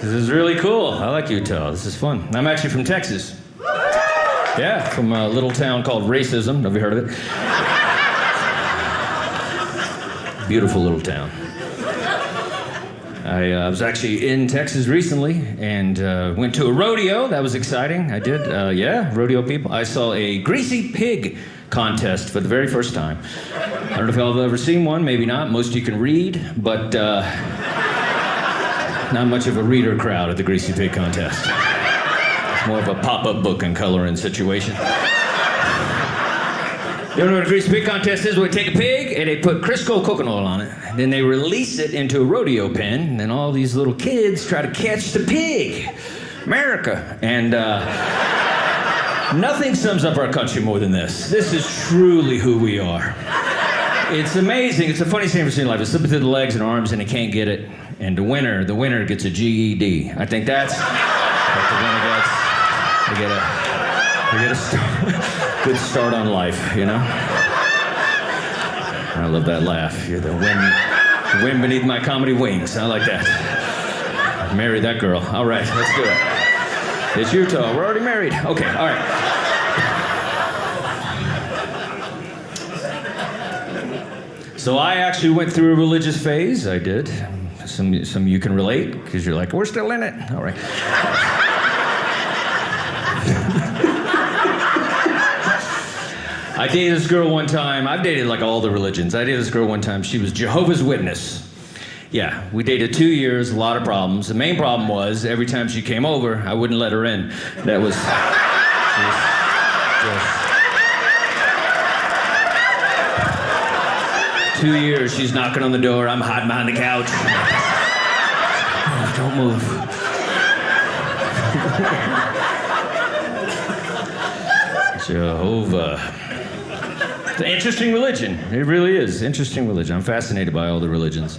This is really cool. I like Utah. This is fun. I'm actually from Texas. Yeah, from a little town called Racism. Have you heard of it? Beautiful little town. I was actually in Texas recently and went to a rodeo. That was exciting. I did. Yeah, rodeo people. I saw a greasy pig contest for the very first time. I don't know if y'all have ever seen one. Maybe not. Most of you can read, but not much of a reader crowd at the greasy pig contest. It's more of a pop-up book and coloring situation. You don't know what a greasy pig contest is? Where they take a pig and they put Crisco coconut oil on it. Then they release it into a rodeo pen, and then all these little kids try to catch the pig. America. And nothing sums up our country more than this. This is truly who we are. It's amazing. It's the funniest thing I've ever seen in life. It's slipping through the legs and arms, and they can't get it. And the winner gets a GED. I think that's what the winner gets. They get a good start on life, you know? I love that laugh. You're the wind beneath my comedy wings. I like that. Marry that girl. All right, let's do it. It's Utah. We're already married. Okay, all right. So I actually went through a religious phase. I did. Some of you can relate, because you're like, we're still in it. All right. I dated this girl one time. I've dated like all the religions. I dated this girl one time. She was Jehovah's Witness. Yeah, we dated 2 years, a lot of problems. The main problem was every time she came over, I wouldn't let her in. That was just 2 years. She's knocking on the door. I'm hiding behind the couch. Oh, don't move. Jehovah. It's an interesting religion. It really is. Interesting religion. I'm fascinated by all the religions.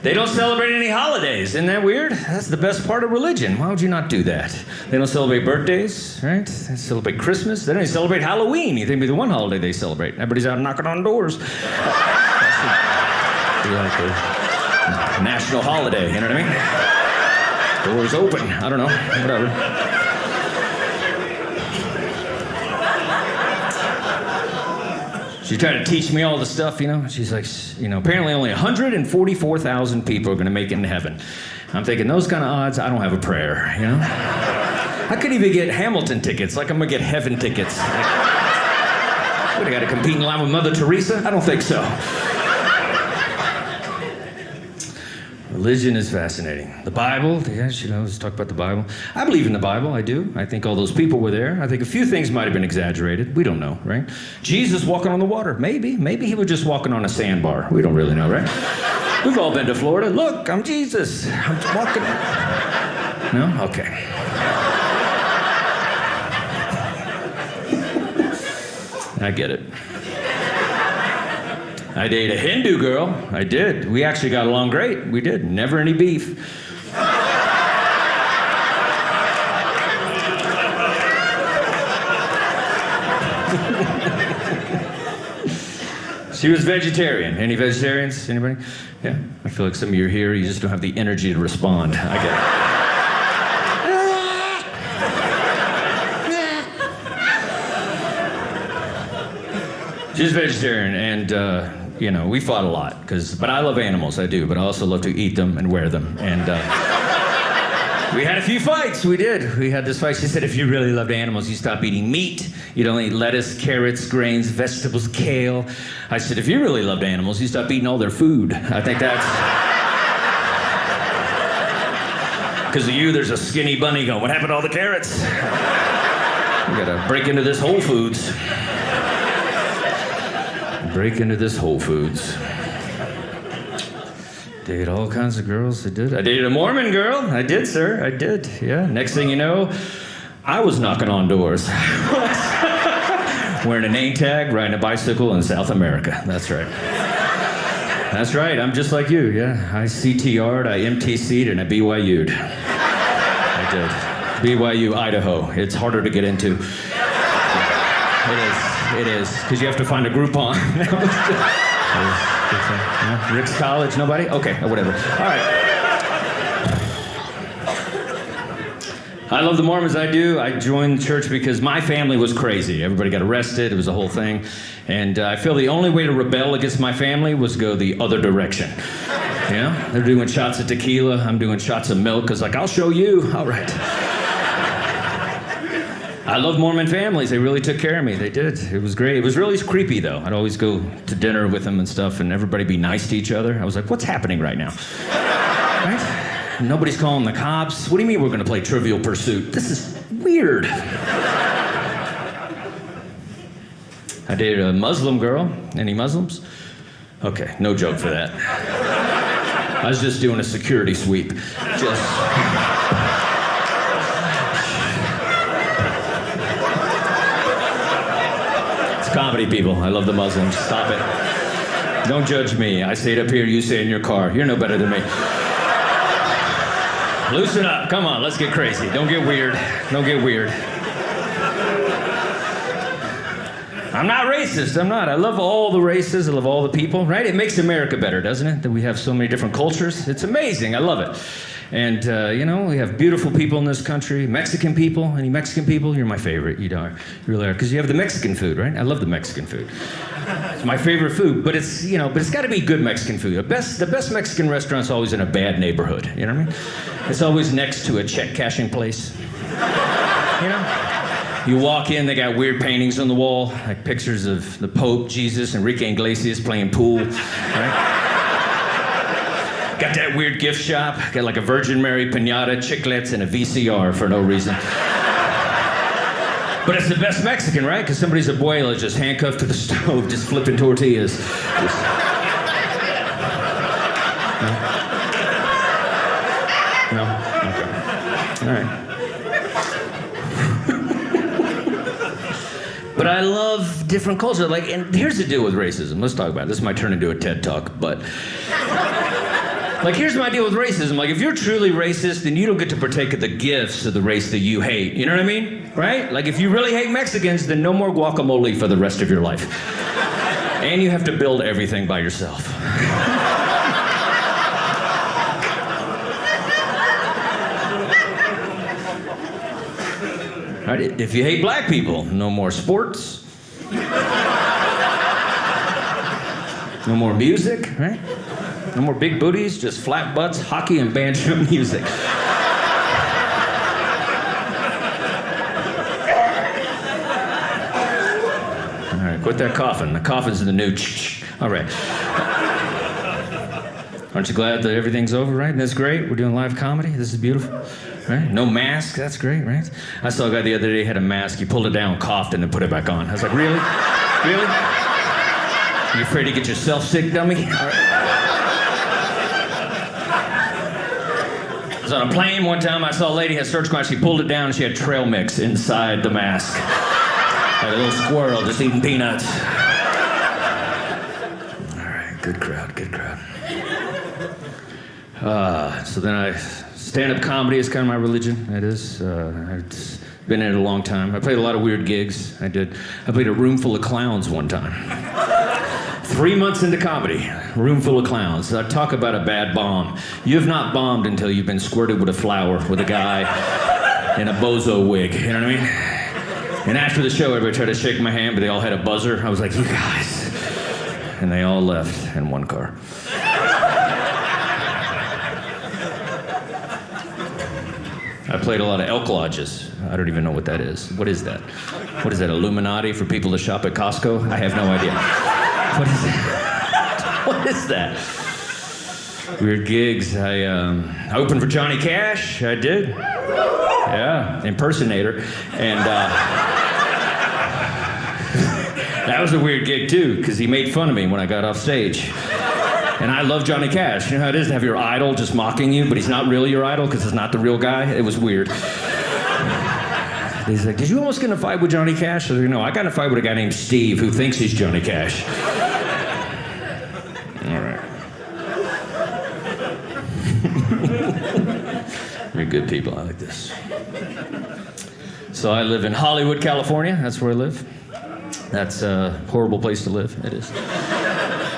They don't celebrate any holidays. Isn't that weird? That's the best part of religion. Why would you not do that? They don't celebrate birthdays, right? They celebrate Christmas. They don't even celebrate Halloween. You think it'd be the one holiday they celebrate. Everybody's out knocking on doors. Be like a national holiday, you know what I mean? Doors open. I don't know. Whatever. She tried to teach me all the stuff, you know. She's like, you know, apparently only 144,000 people are going to make it into heaven. I'm thinking, those kind of odds, I don't have a prayer, you know. I couldn't even get Hamilton tickets, like I'm going to get heaven tickets. Like, what, I got to compete in line with Mother Teresa? I don't think so. Religion is fascinating. The Bible, yes, you know, let's talk about the Bible. I believe in the Bible, I do. I think all those people were there. I think a few things might have been exaggerated. We don't know, right? Jesus walking on the water, maybe. Maybe he was just walking on a sandbar. We don't really know, right? We've all been to Florida. Look, I'm Jesus. I'm walking. No? Okay. I get it. I dated a Hindu girl. I did. We actually got along great. We did. Never any beef. She was vegetarian. Any vegetarians? Anybody? Yeah. I feel like some of you are here. You just don't have the energy to respond. I get it. She's vegetarian, and you know, we fought a lot. But I love animals, I do. But I also love to eat them and wear them. And we had a few fights. We did. We had this fight. She said, if you really loved animals, you stop eating meat. You'd only eat lettuce, carrots, grains, vegetables, kale. I said, if you really loved animals, you stop eating all their food. I think that's... Because of you, there's a skinny bunny going, what happened to all the carrots? We gotta break into this Whole Foods. Break into this Whole Foods. Dated all kinds of girls. I did. I dated a Mormon girl. I did, sir. I did. Yeah. Next thing you know, I was knocking on doors. Wearing a name tag, riding a bicycle in South America. That's right. That's right. I'm just like you. Yeah. I CTR'd, I MTC'd, and I BYU'd. I did. BYU, Idaho. It's harder to get into. It is, because you have to find a Groupon. Rick's College, nobody? Okay, whatever. All right. I love the Mormons, I do. I joined the church because my family was crazy. Everybody got arrested, it was a whole thing. And I feel the only way to rebel against my family was go the other direction. You know, they're doing shots of tequila, I'm doing shots of milk. It's like, I'll show you. All right. I love Mormon families. They really took care of me. They did. It was great. It was really creepy, though. I'd always go to dinner with them and stuff, and everybody be nice to each other. I was like, what's happening right now? Right? Nobody's calling the cops. What do you mean we're going to play Trivial Pursuit? This is weird. I dated a Muslim girl. Any Muslims? Okay, no joke for that. I was just doing a security sweep. It's comedy, people. I love the Muslims. Stop it. Don't judge me. I say it up here, you say it in your car. You're no better than me. Loosen up. Come on, let's get crazy. Don't get weird. Don't get weird. I'm not racist. I'm not. I love all the races. I love all the people, right? It makes America better, doesn't it? That we have so many different cultures. It's amazing. I love it. And, you know, we have beautiful people in this country. Mexican people. Any Mexican people? You're my favorite. You are. You really are. Because you have the Mexican food, right? I love the Mexican food. It's my favorite food. But it's, you know, but it's got to be good Mexican food. The best Mexican restaurant's always in a bad neighborhood. You know what I mean? It's always next to a check cashing place. You know? You walk in, they got weird paintings on the wall, like pictures of the Pope, Jesus, Enrique Iglesias playing pool, right? Got that weird gift shop, got like a Virgin Mary pinata, chiclets, and a VCR for no reason. But it's the best Mexican, right? Because somebody's abuela just handcuffed to the stove, just flipping tortillas. No? Okay. All right. But I love different cultures. Like, and here's the deal with racism. Let's talk about it. This might turn into a TED Talk, but... Like, here's my deal with racism. Like, if you're truly racist, then you don't get to partake of the gifts of the race that you hate. You know what I mean? Right? Like, if you really hate Mexicans, then no more guacamole for the rest of your life. And you have to build everything by yourself. Right? If you hate black people, no more sports. No more music, right? No more big booties, just flat butts, hockey, and banjo music. All right, quit that coughing. The coughing's the new All right. Aren't you glad that everything's over, right? That's great. We're doing live comedy. This is beautiful. Right? No mask. That's great, right? I saw a guy the other day had a mask. He pulled it down, coughed, and then put it back on. I was like, really? Really? You afraid to get yourself sick, dummy? All right. I was on a plane one time. I saw a lady had surgical mask. She pulled it down, and she had trail mix inside the mask. Like a little squirrel just eating peanuts. All right, good crowd, good crowd. So then stand-up comedy is kind of my religion. It is. I've been in it a long time. I played a lot of weird gigs. I played a room full of clowns one time. 3 months into comedy, room full of clowns. I talk about a bad bomb. You have not bombed until you've been squirted with a flower with a guy in a bozo wig. You know what I mean? And after the show, everybody tried to shake my hand, but they all had a buzzer. I was like, you guys. And they all left in one car. I played a lot of elk lodges. I don't even know what that is. What is that? What is that, Illuminati for people to shop at Costco? I have no idea. What is that? What is that? Weird gigs. I opened for Johnny Cash. I did. Yeah, impersonator. And that was a weird gig, too, because he made fun of me when I got off stage. And I love Johnny Cash. You know how it is to have your idol just mocking you, but he's not really your idol because it's not the real guy? It was weird. He's like, did you almost get in a fight with Johnny Cash? I was like, no, I got in a fight with a guy named Steve who thinks he's Johnny Cash. All right. You're good people. I like this. So I live in Hollywood, California. That's where I live. That's a horrible place to live. It is.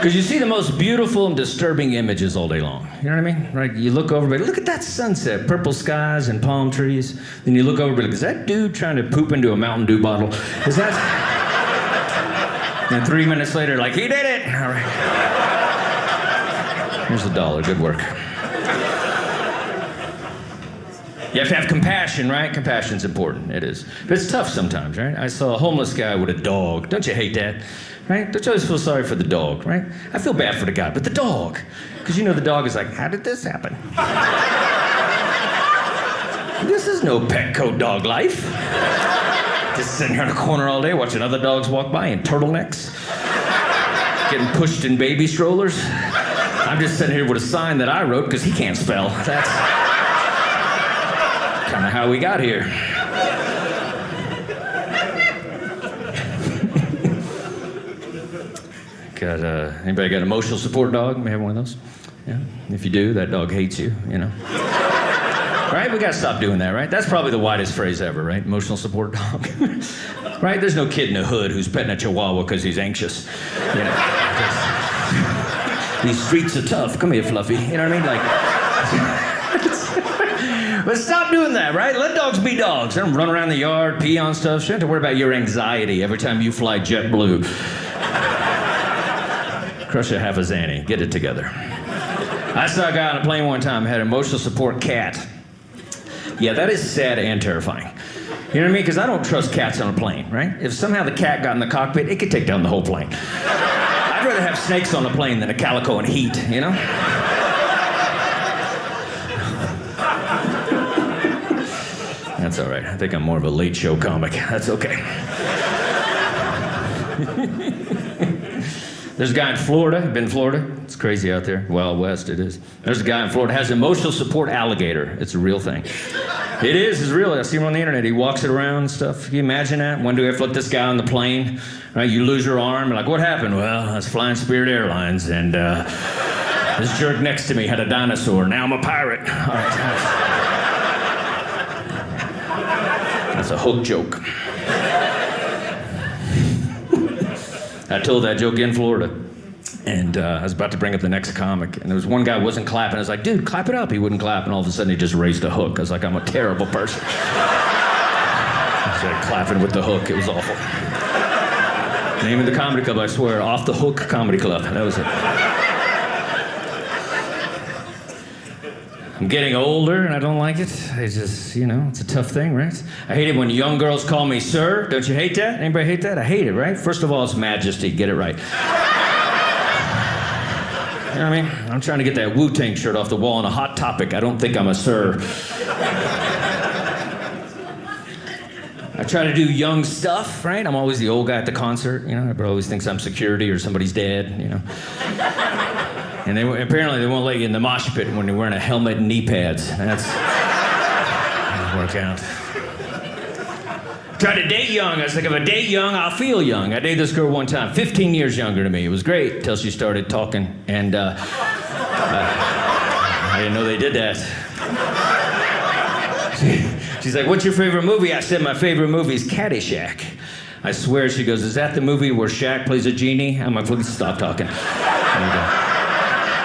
Because you see the most beautiful and disturbing images all day long. You know what I mean? Right? You look over, but look at that sunset, purple skies and palm trees. Then you look over, but is that dude trying to poop into a Mountain Dew bottle? Is that? And 3 minutes later, like, he did it! All right. Here's $1. Good work. You have to have compassion, right? Compassion's important. It is. But it's tough sometimes, right? I saw a homeless guy with a dog. Don't you hate that? Right? Don't you always feel sorry for the dog, right? I feel bad for the guy, but the dog. Because you know the dog is like, how did this happen? This is no Petco dog life. Just sitting here in a corner all day watching other dogs walk by in turtlenecks. Getting pushed in baby strollers. I'm just sitting here with a sign that I wrote because he can't spell. That's kind of how we got here. Anybody got an emotional support dog? May have one of those? Yeah. If you do, that dog hates you, you know. Right? We gotta stop doing that, right? That's probably the widest phrase ever, right? Emotional support dog. Right? There's no kid in the hood who's petting a chihuahua because he's anxious. You know. These streets are tough. Come here, Fluffy. You know what I mean? Like. But stop doing that, right? Let dogs be dogs. Let them run around the yard, pee on stuff. You don't have to worry about your anxiety every time you fly JetBlue. Crush a half a Zanny. Get it together. I saw a guy on a plane one time who had an emotional support cat. Yeah, that is sad and terrifying. You know what I mean? Because I don't trust cats on a plane, right? If somehow the cat got in the cockpit, it could take down the whole plane. I'd rather have snakes on a plane than a calico in heat, you know? That's all right. I think I'm more of a late show comic. That's okay. There's a guy in Florida. Been in Florida? It's crazy out there. Wild West, it is. There's a guy in Florida has an emotional support alligator. It's a real thing. It is. It's real. I see him on the internet. He walks it around and stuff. Can you imagine that? One day we have to let this guy on the plane. Right? You lose your arm. You're like, what happened? Well, I was flying Spirit Airlines, and this jerk next to me had a dinosaur. Now I'm a pirate. All right. That's a hook joke. I told that joke in Florida, and I was about to bring up the next comic, and there was one guy who wasn't clapping. I was like, dude, clap it up. He wouldn't clap, and all of a sudden he just raised a hook. I was like, I'm a terrible person. I started clapping with the hook. It was awful. Name of the comedy club, I swear, Off the Hook Comedy Club. That was it. I'm getting older, and I don't like it. I just, you know, it's a tough thing, right? I hate it when young girls call me sir. Don't you hate that? Anybody hate that? I hate it, right? First of all, it's majesty. Get it right. You know what I mean? I'm trying to get that Wu-Tang shirt off the wall on a Hot Topic. I don't think I'm a sir. I try to do young stuff, right? I'm always the old guy at the concert, you know? Everybody always thinks I'm security or somebody's dad, you know? And apparently they won't let you in the mosh pit when you're wearing a helmet and knee pads. That doesn't work out. Tried to date young. I was like, if I date young, I'll feel young. I dated this girl one time, 15 years younger than me. It was great until she started talking, and I didn't know they did that. She's like, what's your favorite movie? I said, my favorite movie is Caddyshack. I swear, she goes, is that the movie where Shaq plays a genie? I'm like, please stop talking.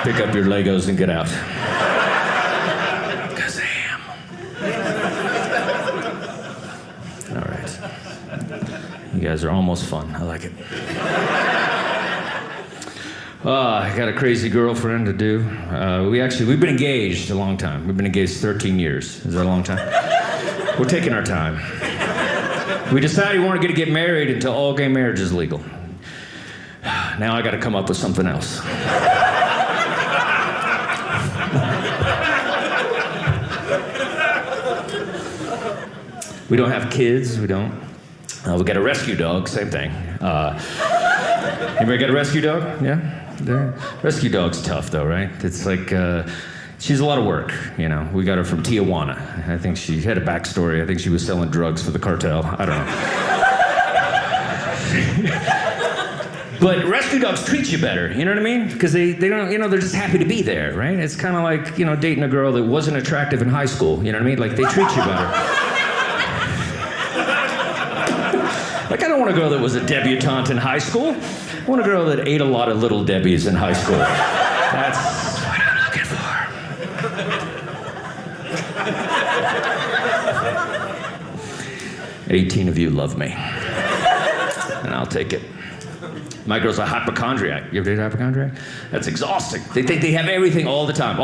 Pick up your Legos and get out. Because I am. All right. You guys are almost fun. I like it. I got a crazy girlfriend to do. We've been engaged a long time. We've been engaged 13 years. Is that a long time? We're taking our time. We decided we weren't going to get married until all gay marriage is legal. Now I got to come up with something else. We don't have kids, we don't. We got a rescue dog, same thing. Anybody got a rescue dog? Yeah? Rescue dog's tough though, right? It's like, she's a lot of work, you know. We got her from Tijuana. I think she had a backstory. I think she was selling drugs for the cartel. I don't know. But rescue dogs treat you better, you know what I mean? Because they don't, you know, they're just happy to be there, right? It's kind of like, you know, dating a girl that wasn't attractive in high school, you know what I mean? Like, they treat you better. Like, I don't want a girl that was a debutante in high school. I want a girl that ate a lot of Little Debbies in high school. That's what I'm looking for. 18 of you love me. And I'll take it. My girl's a hypochondriac. You ever dated a hypochondriac? That's exhausting. They think they have everything all the time.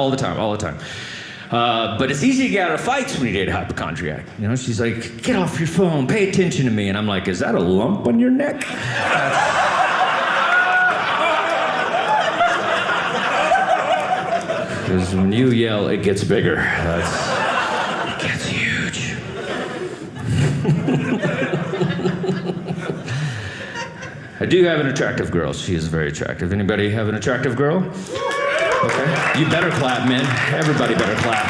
But it's easy to get out of fights when you date a hypochondriac. You know, she's like, get off your phone, pay attention to me. And I'm like, is that a lump on your neck? Because when you yell, it gets bigger. It gets huge. I do have an attractive girl. She is very attractive. Anybody have an attractive girl? Okay. You better clap, men. Everybody better clap.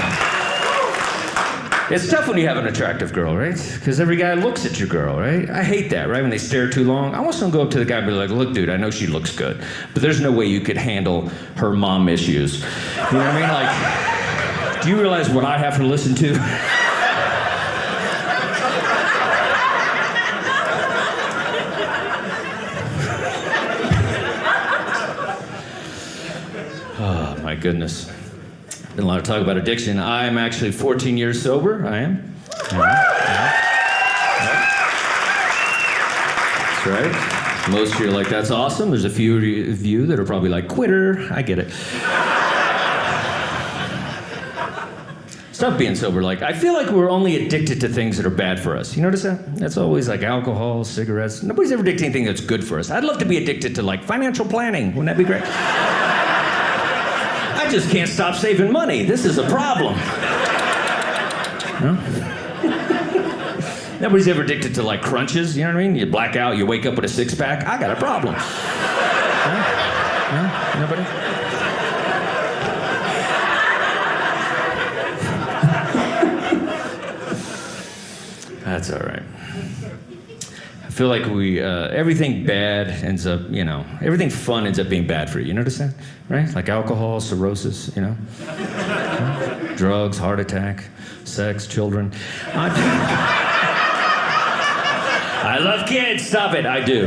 It's tough when you have an attractive girl, right? Because every guy looks at your girl, right? I hate that, right? When they stare too long. I want someone to go up to the guy and be like, look, dude, I know she looks good, but there's no way you could handle her mom issues. You know what I mean? Like, do you realize what I have to listen to? Oh, my goodness. Been a lot of talk about addiction. I'm actually 14 years sober. I am. That's right. Most of you are like, that's awesome. There's a few of you that are probably like, quitter. I get it. Stop being sober. Like, I feel like we're only addicted to things that are bad for us. You notice that? That's always like alcohol, cigarettes. Nobody's ever addicted to anything that's good for us. I'd love to be addicted to like financial planning. Wouldn't that be great? I just can't stop saving money. This is a problem. No? Nobody's ever addicted to like crunches, you know what I mean? You black out, you wake up with a six-pack. I got a problem. No? Nobody? That's all right. I feel like everything bad ends up, everything fun ends up being bad for you. You notice that? Right? Like alcohol, cirrhosis, drugs, heart attack, sex, children. I love kids. Stop it. I do.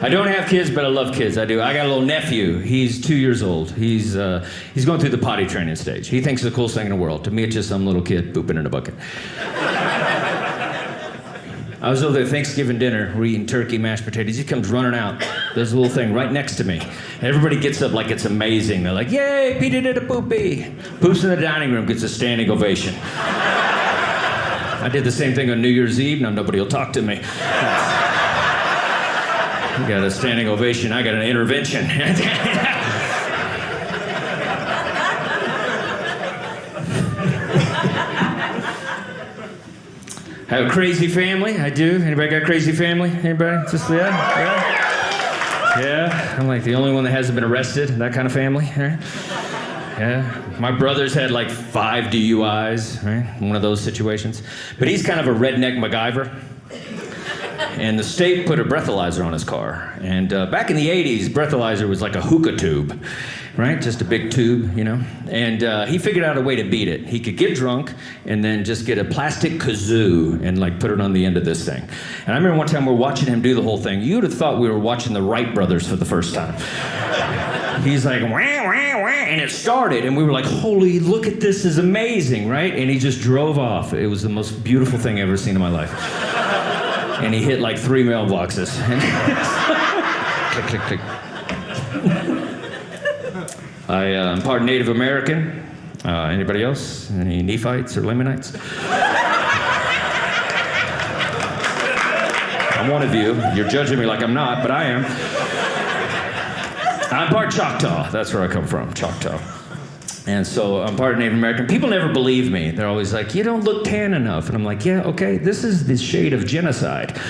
I don't have kids, but I love kids. I do. I got a little nephew. He's 2 years old. He's going through the potty training stage. He thinks it's the coolest thing in the world. To me, it's just some little kid pooping in a bucket. I was over there at Thanksgiving dinner, we're eating turkey, mashed potatoes. He comes running out. There's a little thing right next to me. And everybody gets up like it's amazing. They're like, yay, Petey did a poopy. Poops in the dining room, gets a standing ovation. I did the same thing on New Year's Eve. Now nobody will talk to me. You got a standing ovation, I got an intervention. I have a crazy family. I do. Anybody got a crazy family? Anybody? Just yeah. I'm like the only one that hasn't been arrested. That kind of family, right? Yeah. My brother's had like 5 DUIs, right? One of those situations. But he's kind of a redneck MacGyver. And the state put a breathalyzer on his car. And back in the 80s, breathalyzer was like a hookah tube, right? Just a big tube, And he figured out a way to beat it. He could get drunk and then just get a plastic kazoo and like put it on the end of this thing. And I remember one time we're watching him do the whole thing. You would have thought we were watching the Wright brothers for the first time. He's like, wah, wah, wah, and it started, and we were like, holy, look at this is amazing, right? And he just drove off. It was the most beautiful thing I've ever seen in my life. And he hit like 3 mailboxes. Click, click, click. I'm part Native American. Anybody else? Any Nephites or Lamanites? I'm one of you. You're judging me like I'm not, but I am. I'm part Choctaw. That's where I come from, Choctaw. And so I'm part Native American. People never believe me. They're always like, you don't look tan enough. And I'm like, yeah, okay, this is the shade of genocide.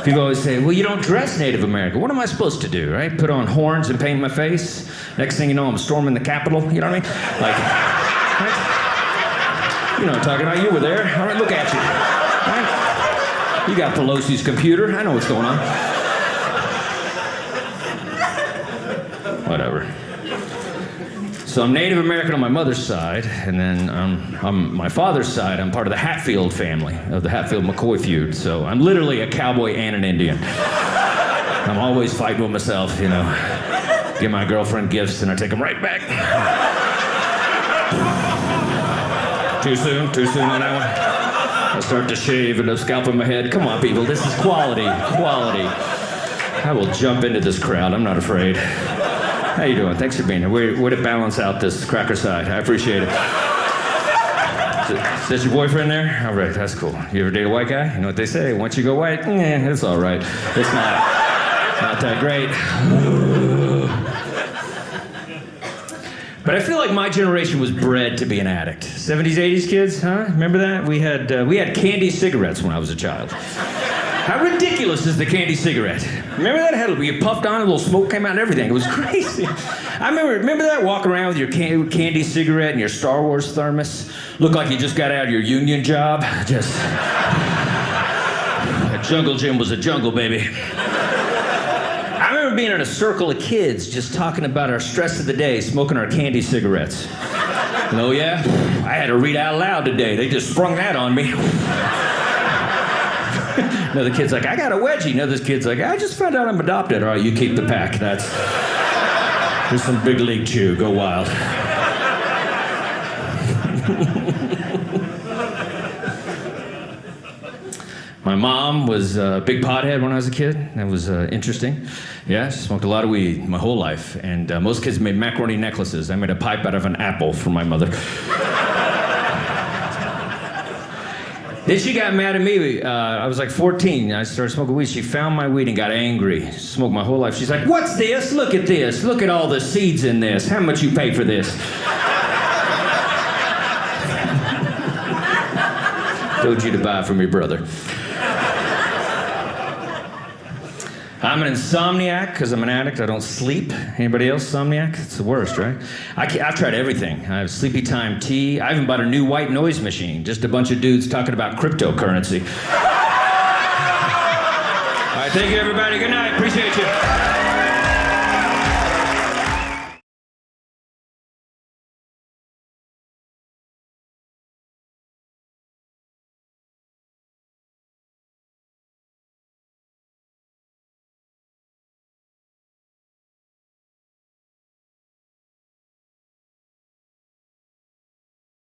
People always say, well, you don't dress Native American. What am I supposed to do, right? Put on horns and paint my face? Next thing you know, I'm storming the Capitol. You know what I mean? Like, right? You know what I'm talking about. You were there. All right, look at you. Right? You got Pelosi's computer. I know what's going on. Whatever. So I'm Native American on my mother's side, and then on my father's side, I'm part of the Hatfield family, of the Hatfield-McCoy feud. So I'm literally a cowboy and an Indian. I'm always fighting with myself, you know. Give my girlfriend gifts, and I take them right back. Too soon on that one? I start to shave and I'm scalping my head. Come on, people, this is quality. I will jump into this crowd, I'm not afraid. How you doing? Thanks for being here. Way to balance out this cracker side. I appreciate it. Is that your boyfriend there? All right, that's cool. You ever date a white guy? You know what they say? Once you go white, it's all right. It's not that great. But I feel like my generation was bred to be an addict. 70s, 80s kids, huh? Remember that? We had candy cigarettes when I was a child. How ridiculous is the candy cigarette? Remember that? You puffed on, a little smoke came out and everything. It was crazy. I remember that? Walking around with your candy cigarette and your Star Wars thermos. Looked like you just got out of your union job. A jungle gym was a jungle, baby. I remember being in a circle of kids just talking about our stress of the day, smoking our candy cigarettes. And oh yeah? I had to read out loud today. They just sprung that on me. Another kid's like, I got a wedgie. Another kid's like, I just found out I'm adopted. All right, you keep the pack. There's some big league chew. Go wild. My mom was a big pothead when I was a kid. That was interesting. Yeah, she smoked a lot of weed my whole life. And most kids made macaroni necklaces. I made a pipe out of an apple for my mother. Then she got mad at me. I was like 14. I started smoking weed. She found my weed and got angry. She smoked my whole life. She's like, what's this? Look at this. Look at all the seeds in this. How much you pay for this? Told you to buy it from your brother. I'm an insomniac because I'm an addict. I don't sleep. Anybody else insomniac? It's the worst, right? I've tried everything. I have sleepy time tea. I even bought a new white noise machine. Just a bunch of dudes talking about cryptocurrency. All right, thank you, everybody. Good night. Appreciate you.